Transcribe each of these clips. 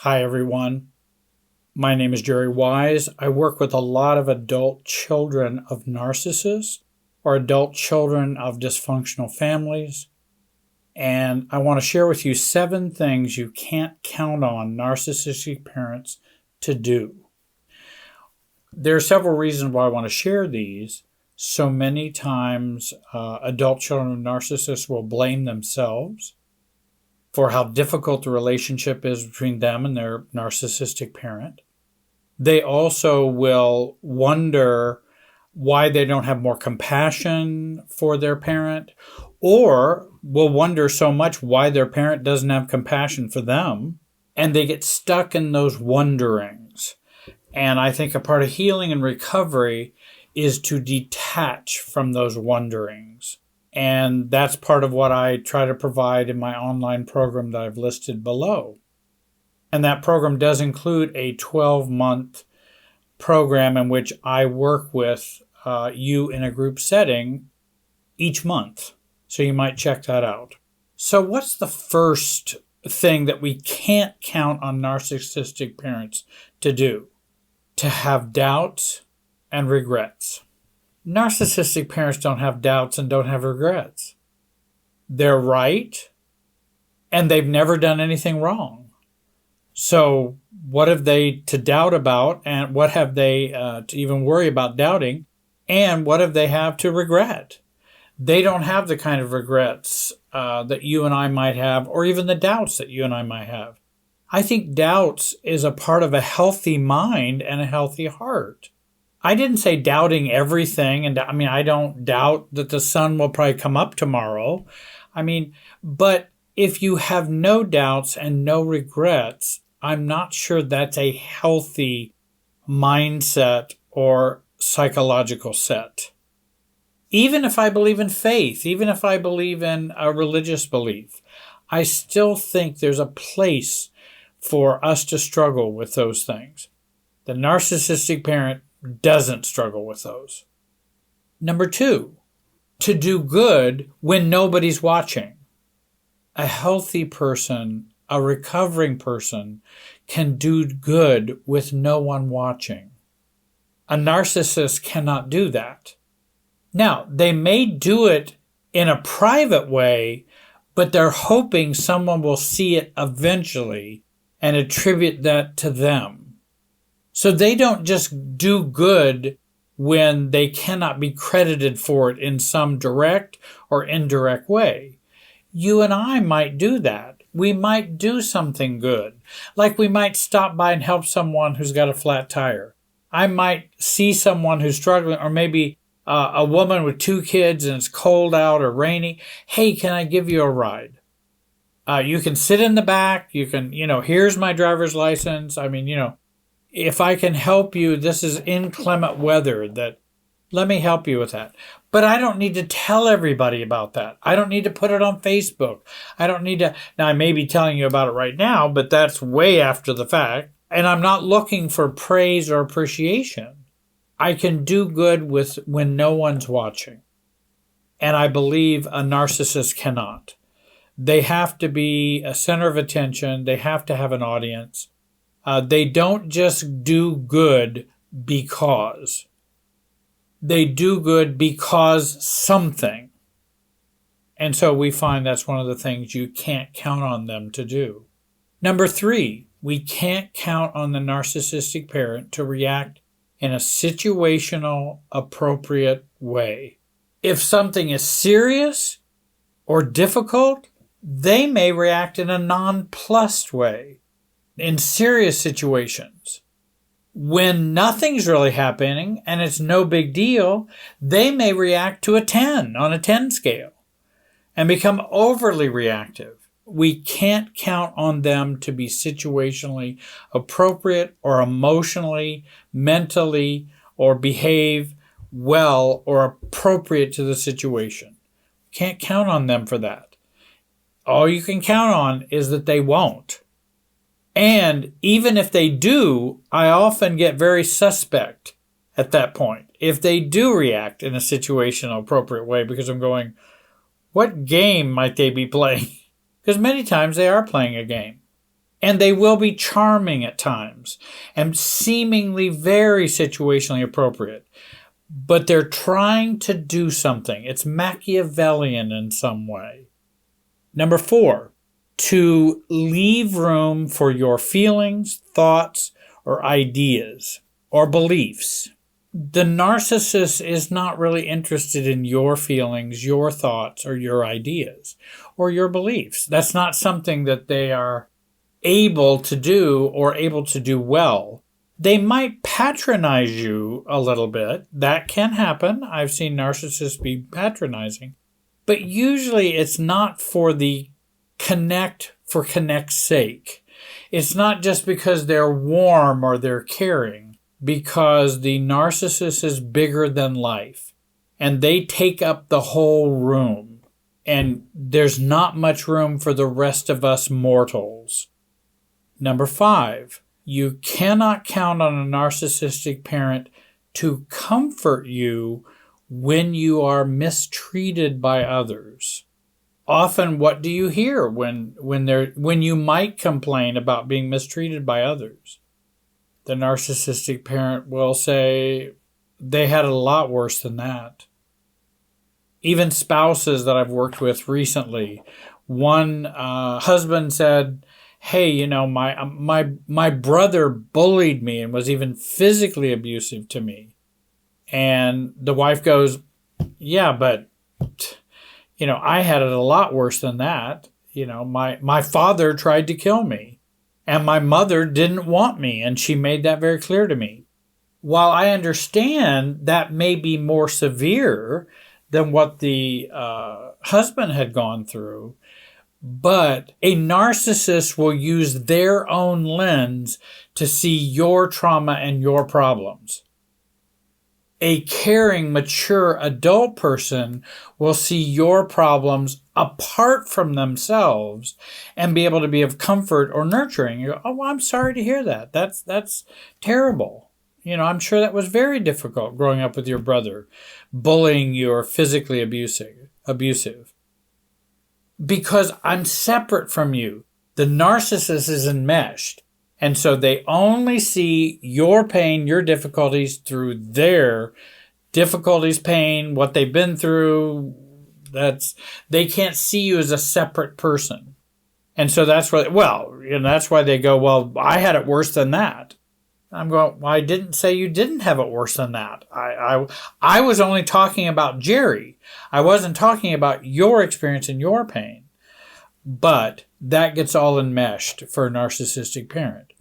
Hi, everyone. My name is Jerry Wise. I work with a lot of adult children of narcissists or adult children of dysfunctional families. And I want to share with you 7 things you can't count on narcissistic parents to do. There are several reasons why I want to share these. So many times, adult children of narcissists will blame themselves for how difficult the relationship is between them and their narcissistic parent. They also will wonder why they don't have more compassion for their parent, or will wonder so much why their parent doesn't have compassion for them, and they get stuck in those wonderings. And I think a part of healing and recovery is to detach from those wonderings. And that's part of what I try to provide in my online program that I've listed below. And that program does include a 12-month program in which I work with you in a group setting each month. So you might check that out. So what's the first thing that we can't count on narcissistic parents to do? To have doubts and regrets. Narcissistic parents don't have doubts and don't have regrets. They're right, and they've never done anything wrong. So what have they to doubt about, and what have they to even worry about doubting, and what have they have to regret? They don't have the kind of regrets that you and I might have, or even the doubts that you and I might have. I think doubts is a part of a healthy mind and a healthy heart. I didn't say doubting everything, and I don't doubt that the sun will probably come up tomorrow. But if you have no doubts and no regrets, I'm not sure that's a healthy mindset or psychological set. Even if I believe in faith, even if I believe in a religious belief, I still think there's a place for us to struggle with those things. The narcissistic parent doesn't struggle with those. Number 2, to do good when nobody's watching. A healthy person, a recovering person, can do good with no one watching. A narcissist cannot do that. Now, they may do it in a private way, but they're hoping someone will see it eventually and attribute that to them. So they don't just do good when they cannot be credited for it in some direct or indirect way. You and I might do that. We might do something good. Like we might stop by and help someone who's got a flat tire. I might see someone who's struggling, or maybe a woman with 2 kids and it's cold out or rainy. Hey, can I give you a ride? You can sit in the back. You can, here's my driver's license. If I can help you, this is inclement weather, let me help you with that. But I don't need to tell everybody about that. I don't need to put it on Facebook. I don't need to, now I may be telling you about it right now, but that's way after the fact. And I'm not looking for praise or appreciation. I can do good when no one's watching. And I believe a narcissist cannot. They have to be a center of attention. They have to have an audience. They don't just do good because. They do good because something. And so we find that's one of the things you can't count on them to do. Number 3, we can't count on the narcissistic parent to react in a situational, appropriate way. If something is serious or difficult, they may react in a nonplussed way. In serious situations, when nothing's really happening and it's no big deal, they may react to a 10 on a 10 scale and become overly reactive. We can't count on them to be situationally appropriate or emotionally, mentally, or behave well or appropriate to the situation. Can't count on them for that. All you can count on is that they won't. And even if they do, I often get very suspect at that point. If they do react in a situational appropriate way, because I'm going, what game might they be playing? Because many times they are playing a game. And they will be charming at times and seemingly very situationally appropriate. But they're trying to do something. It's Machiavellian in some way. Number 4, to leave room for your feelings, thoughts, or ideas, or beliefs. The narcissist is not really interested in your feelings, your thoughts, or your ideas, or your beliefs. That's not something that they are able to do or able to do well. They might patronize you a little bit. That can happen. I've seen narcissists be patronizing. But usually it's not for the connect's sake. It's not just because they're warm or they're caring, because the narcissist is bigger than life and they take up the whole room, and there's not much room for the rest of us mortals. Number 5, you cannot count on a narcissistic parent to comfort you when you are mistreated by others. Often, what do you hear when you might complain about being mistreated by others? The narcissistic parent will say, they had it a lot worse than that. Even spouses that I've worked with recently, one husband said, hey, my brother bullied me and was even physically abusive to me. And the wife goes, yeah, but I had it a lot worse than that. My father tried to kill me, and my mother didn't want me, and she made that very clear to me. While I understand that may be more severe than what the husband had gone through, but a narcissist will use their own lens to see your trauma and your problems. A caring, mature adult person will see your problems apart from themselves and be able to be of comfort or nurturing. You go, oh, I'm sorry to hear that. That's terrible. I'm sure that was very difficult growing up with your brother, bullying you or physically abusive. Because I'm separate from you. The narcissist is enmeshed. And so they only see your pain, your difficulties through their difficulties, pain, what they've been through. They can't see you as a separate person. And so that's why they go, well, I had it worse than that. I'm going, well, I didn't say you didn't have it worse than that. I was only talking about Jerry. I wasn't talking about your experience and your pain. But that gets all enmeshed for a narcissistic parent.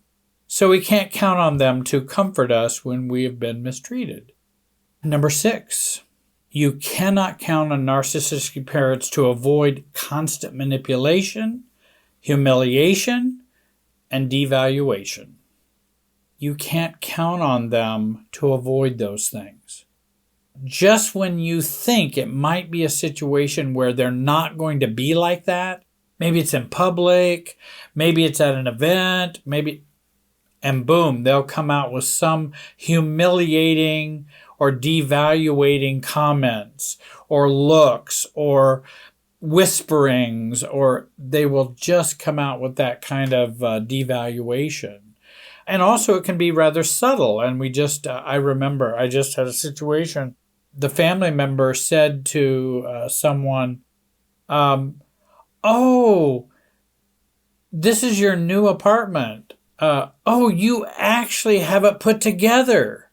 So we can't count on them to comfort us when we have been mistreated. Number 6, you cannot count on narcissistic parents to avoid constant manipulation, humiliation, and devaluation. You can't count on them to avoid those things. Just when you think it might be a situation where they're not going to be like that, maybe it's in public, maybe it's at an event, and boom, they'll come out with some humiliating or devaluating comments or looks or whisperings, or they will just come out with that kind of devaluation. And also it can be rather subtle. And I remember I just had a situation. The family member said to someone, oh, this is your new apartment. Oh, you actually have it put together.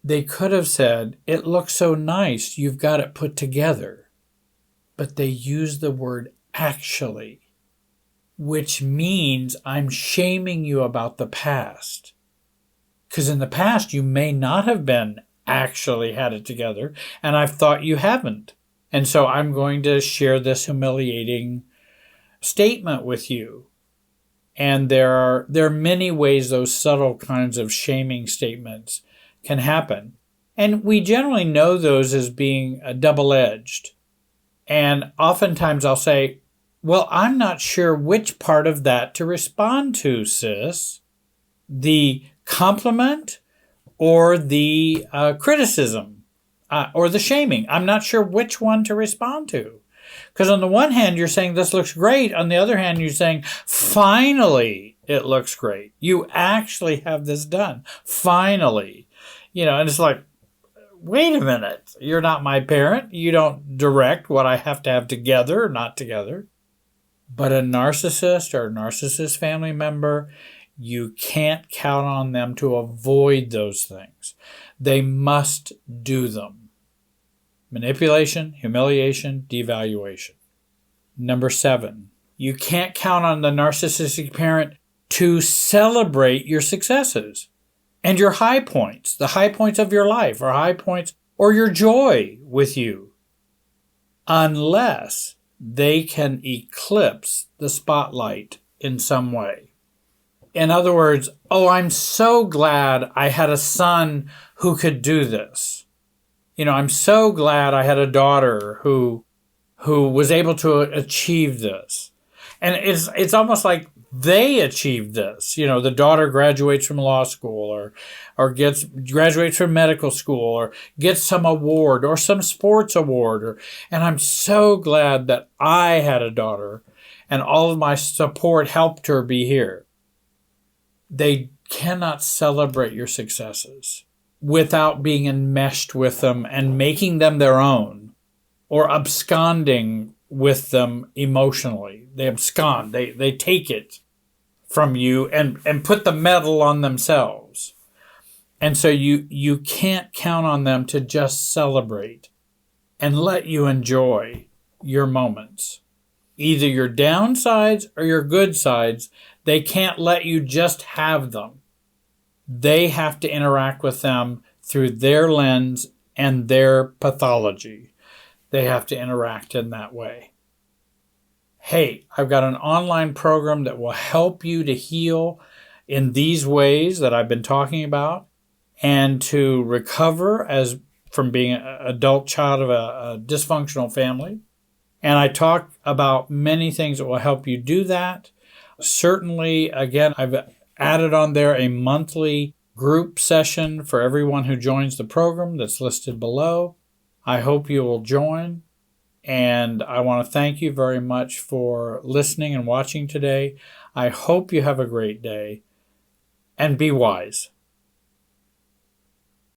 They could have said, it looks so nice, you've got it put together. But they use the word actually, which means I'm shaming you about the past. Because in the past, you may not have been actually had it together, and I've thought you haven't. And so I'm going to share this humiliating statement with you. And there are many ways those subtle kinds of shaming statements can happen. And we generally know those as being double-edged. And oftentimes I'll say, well, I'm not sure which part of that to respond to, sis. The compliment or the criticism or the shaming. I'm not sure which one to respond to. Because on the one hand, you're saying this looks great. On the other hand, you're saying, finally, it looks great. You actually have this done. Finally. And it's like, wait a minute. You're not my parent. You don't direct what I have to have together or not together. But a narcissist or a narcissist family member, you can't count on them to avoid those things. They must do them. Manipulation, humiliation, devaluation. Number 7, you can't count on the narcissistic parent to celebrate your successes and your high points, the high points of your life or high points or your joy with you, unless they can eclipse the spotlight in some way. In other words, I'm so glad I had a son who could do this. I'm so glad I had a daughter who was able to achieve this. And it's almost like they achieved this. The daughter graduates from law school or graduates from medical school or gets some award or some sports award. And I'm so glad that I had a daughter and all of my support helped her be here. They cannot celebrate your successes without being enmeshed with them and making them their own or absconding with them emotionally. They abscond. They take it from you and put the medal on themselves. And so you can't count on them to just celebrate and let you enjoy your moments. Either your downsides or your good sides, they can't let you just have them. They have to interact with them through their lens and their pathology. They have to interact in that way. Hey, I've got an online program that will help you to heal in these ways that I've been talking about and to recover from being an adult child of a dysfunctional family. And I talk about many things that will help you do that. Certainly, again, I've added on there a monthly group session for everyone who joins the program that's listed below. I hope you will join. And I want to thank you very much for listening and watching today. I hope you have a great day and be wise.